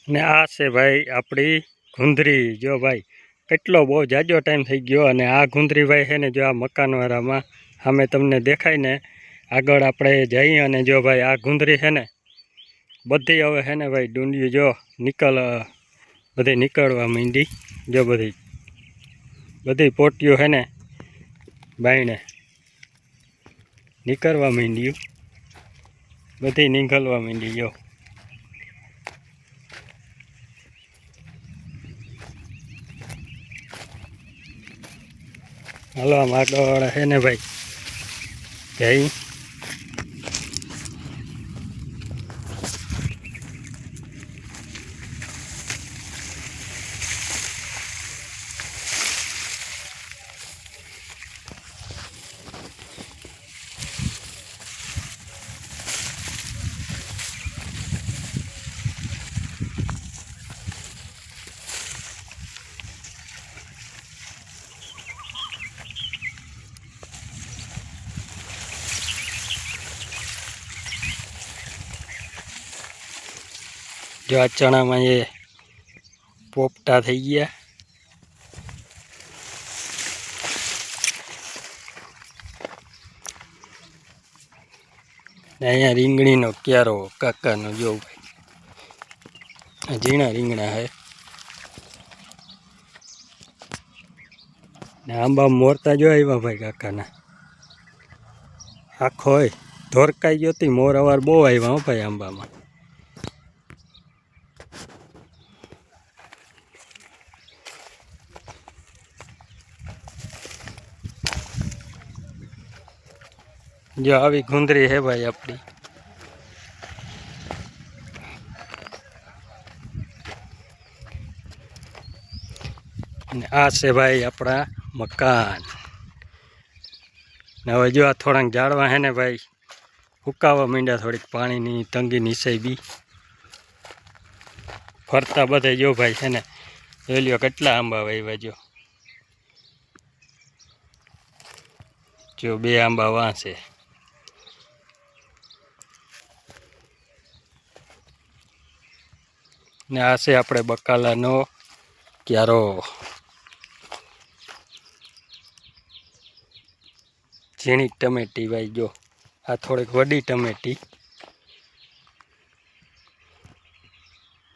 ને આ છે ભાઈ આપણી ગુંદરી। જો ભાઈ કેટલો બહુ જાજો ટાઈમ થઈ ગયો અને આ ગુંદરી ભાઈ છે ને જો આ મકાનવાળામાં સામે તમને દેખાય ને આગળ આપણે જઈએ અને જો ભાઈ આ ગુંદરી છે ને બધી હવે છે ને ભાઈ ડુંડિયું જો બધી નીકળવા માંડી। જો બધી પોટીઓ છે ને બાયણે નીકળવા માંડ્યું, બધી નીકળવા માંડી। જો હાલો આમ આગળ છે ને ભાઈ જઈ जो आ चना में ये पोपटा थी गया। अँ રીંગણી नो क्यारो काका नो जो भाई झीणा રીંગણા है। आंबा मोरता जो आया भाई काका ना आखो धोरकाई गई थी। मोर अवार बहु आया हो भाई आंबा में। जो आवी गुंदरी है भाई अपनी। आ से भाई अपना मकान। हवे जो आ थोड़ा झाड़वा है ने भाई हुकावा मींड्या। थोड़ी पानी नी तंगी नीचे भी फरता बधे जो भाई है ने लियो કેટલા आंबा वाव्या। जो 2 आंबा वहां से ने आ से अपने बकाला नो क्यारो। झीणी टमेटी भाई जो आ थोड़ी वडी टमेटी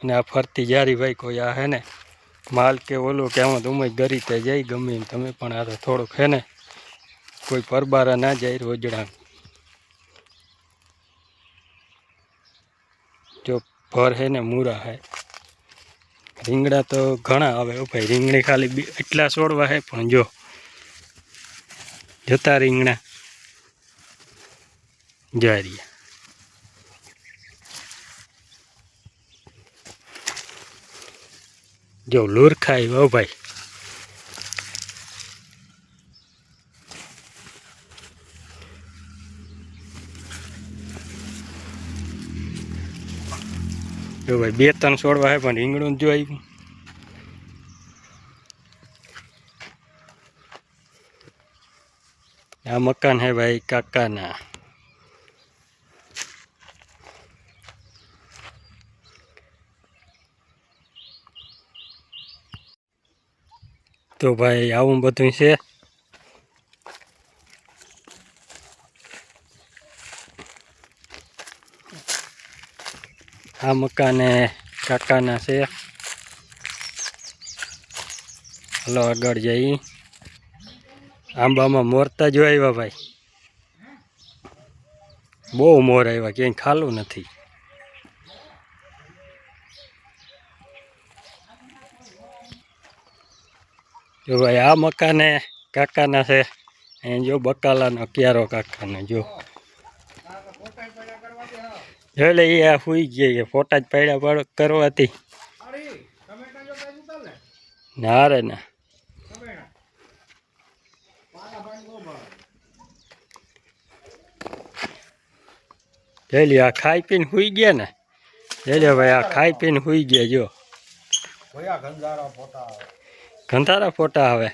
ने आ फरती जारी भाई कोई आ है ने माल के ओलो के आम तुम गरी ते जाई गमी तमें पण आ तो थोड़ो है ने कोई परबारा ना जाए रोजड़ा। जो भर है ने मूरा है। રીંગણા तो घणा आवे भाई। રીંગણી खाली એટલા છોડવા है पण जो जता રીંગણા जा रही है। जो लूरखाई वो भाई जो भाई 2-3 છોડવા है पण રીંગણું जो आई। आ मकान है भाई काका ना। तो भाई आવું બધું છે। आ मकान काका ना से। हलो आगळ जाई। आंबा में मोरता जो आया भाई बहु मोर आया क्या खालू नहीं। जो भाई आ मकान है काका ना से। जो बकाला नो क्यारो काका ने जो ले हुई गई फोटा ज पड़ा करवाती ना रे ना। ले लिया खाई पीन हुई गया ने। ले लिया भाई आ खाई पीन हुई गया। जो गंधारा फोटा आवे।